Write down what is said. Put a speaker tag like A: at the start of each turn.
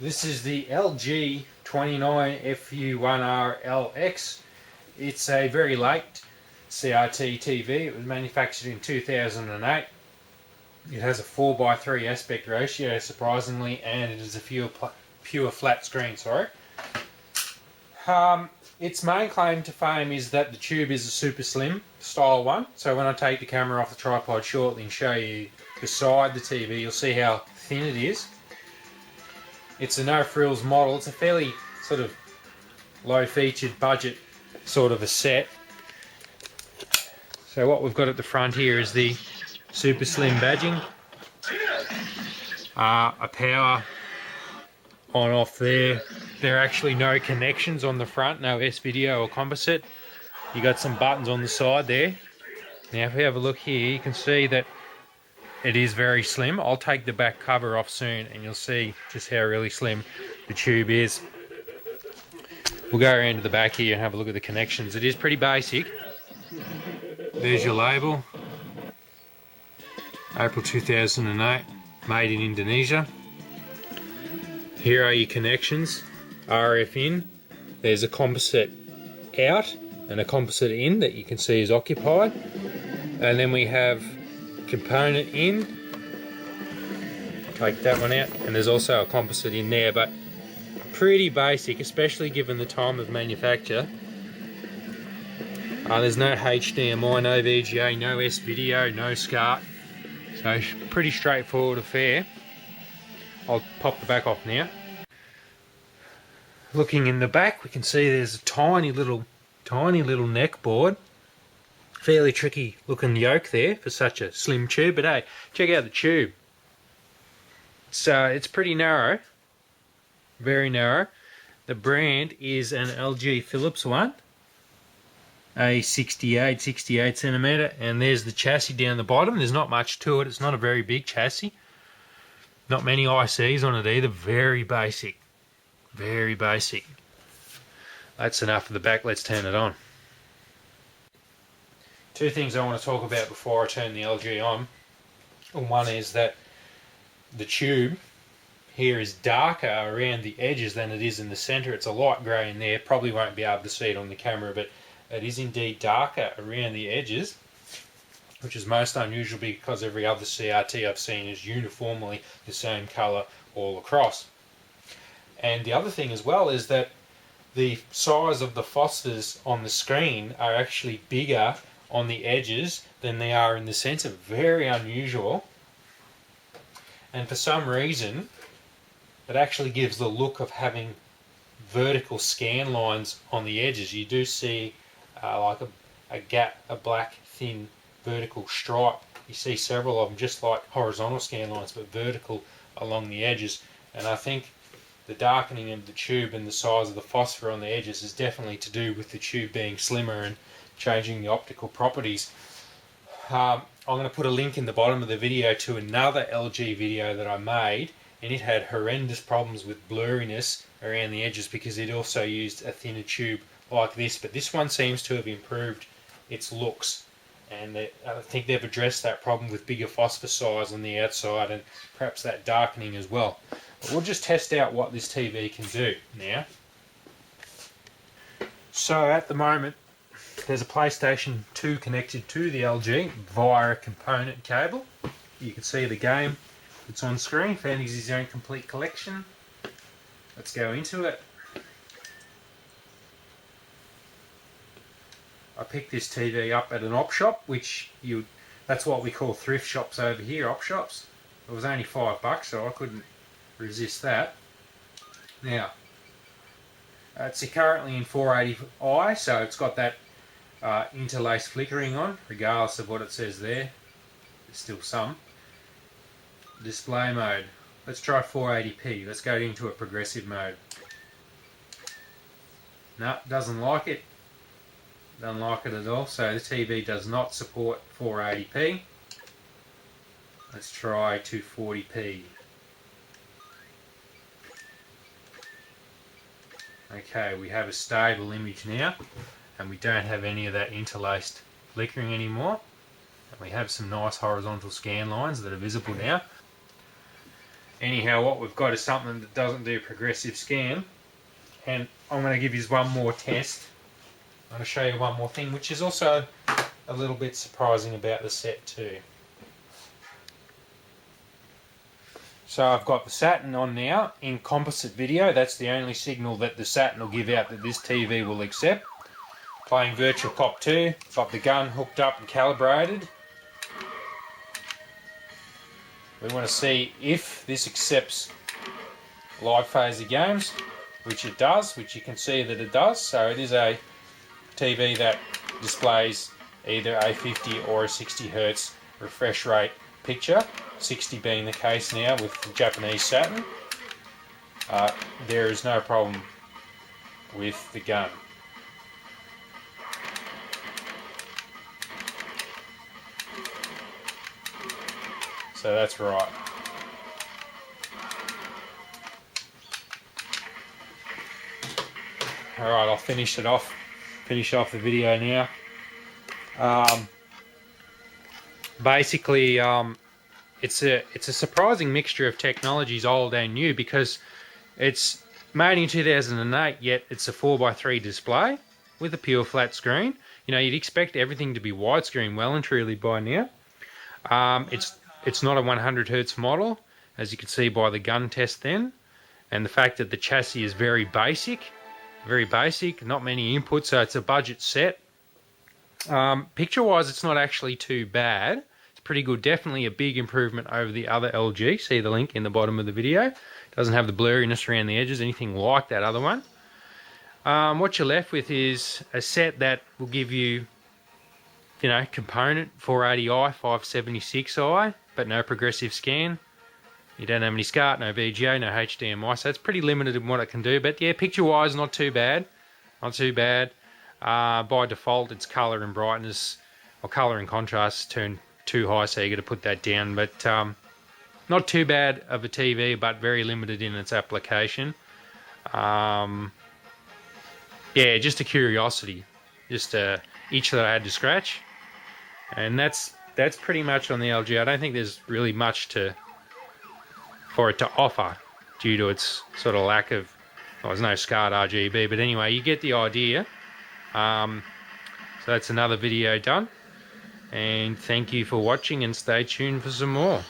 A: This is the LG 29FU1RLX. It's a very late CRT TV. It was manufactured in 2008. It has a 4:3 aspect ratio, surprisingly, and it is a pure flat screen. Its main claim to fame is that the tube is a super slim style one. So when I take the camera off the tripod shortly and show you beside the TV, you'll see how thin it is. It's a no frills model. It's a fairly sort of low featured budget sort of a set. So what we've got at the front here is the super slim badging, a power on off there. There are actually no connections on the front, no S-video or composite. You got some buttons on the side there. Now if we have a look here, you can see that it is very slim. I'll take the back cover off soon and you'll see just how really slim the tube is. We'll go around to the back here and have a look at the connections. It is pretty basic. There's your label. April 2008, made in Indonesia. Here are your connections. RF in. There's a composite out and a composite in that you can see is occupied. And then we have component in. Take that one out, and there's also a composite in there, but pretty basic, especially given the time of manufacture. There's no HDMI, no VGA, no S-video, no SCART, so pretty straightforward affair. I'll pop the back off now. Looking in the back, we can see there's a tiny little neck board. Fairly tricky looking yoke there for such a slim tube, but hey, check out the tube. So it's pretty narrow, very narrow. The brand is an LG Philips one, a 68 centimeter, and there's the chassis down the bottom. There's not much to it. It's not a very big chassis. Not many ICs on it either. Very basic, very basic. That's enough of the back. Let's turn it on. Two things I want to talk about before I turn the LG on. One is that the tube here is darker around the edges than it is in the center. It's a light grey in there. Probably won't be able to see it on the camera, but it is indeed darker around the edges, which is most unusual because every other CRT I've seen is uniformly the same colour all across. And the other thing as well is that the size of the phosphors on the screen are actually bigger on the edges than they are in the center. Very unusual, and for some reason it actually gives the look of having vertical scan lines on the edges. You do see like a gap, a black thin vertical stripe. You see several of them just like horizontal scan lines, but vertical along the edges. And I think the darkening of the tube and the size of the phosphor on the edges is definitely to do with the tube being slimmer and changing the optical properties. I'm going to put a link in the bottom of the video to another LG video that I made, and it had horrendous problems with blurriness around the edges because it also used a thinner tube like this, but this one seems to have improved its looks, and I think they've addressed that problem with bigger phosphor size on the outside and perhaps that darkening as well. But we'll just test out what this TV can do now. So at the moment there's a PlayStation 2 connected to the LG via a component cable. You can see the game that's on screen, Fantasy Zone Complete Collection. Let's go into it. I picked this TV up at an op shop, that's what we call thrift shops over here, op shops. It was only $5, so I couldn't resist that. Now, it's currently in 480i, so it's got that interlace flickering on, regardless of what it says there. There's still some. Display mode. Let's try 480p. Let's go into a progressive mode. No, doesn't like it. Doesn't like it at all. So the TV does not support 480p. Let's try 240p. Okay, we have a stable image now, and we don't have any of that interlaced flickering anymore. And we have some nice horizontal scan lines that are visible now. Anyhow, what we've got is something that doesn't do progressive scan, and I'm going to give you one more test. I'm going to show you one more thing, which is also a little bit surprising about the set too. So I've got the Saturn on now in composite video. That's the only signal that the Saturn will give out that this TV will accept. Playing Virtual Cop 2, got the gun hooked up and calibrated. We want to see if this accepts live phaser games, which it does, which you can see that it does. So it is a TV that displays either a 50 or a 60 Hz refresh rate picture, 60 being the case now with the Japanese Saturn. There is no problem with the gun. So that's right. Alright, I'll finish off the video now. Basically, it's a surprising mixture of technologies, old and new, because it's made in 2008, yet it's a 4x3 display with a pure flat screen. You know, you'd expect everything to be widescreen well and truly by now. It's not a 100 Hz model, as you can see by the gun test then, and the fact that the chassis is very basic, not many inputs, so it's a budget set. Picture-wise, it's not actually too bad. It's pretty good, definitely a big improvement over the other LG. See the link in the bottom of the video. Doesn't have the blurriness around the edges, anything like that other one. What you're left with is a set that will give you, you know, component 480i, 576i, but no progressive scan. You don't have any SCART, no VGA, no HDMI, so it's pretty limited in what it can do. But yeah, picture-wise, not too bad. Not too bad. By default, its colour and brightness, or colour and contrast, is turned too high, so you got to put that down. But not too bad of a TV, but very limited in its application. Yeah, just a curiosity, just a itch that I had to scratch. And that's pretty much on the LG. I don't think there's really much for it to offer due to its sort of lack of, well, there's no SCART RGB, but anyway, you get the idea. So that's another video done, and thank you for watching, and stay tuned for some more.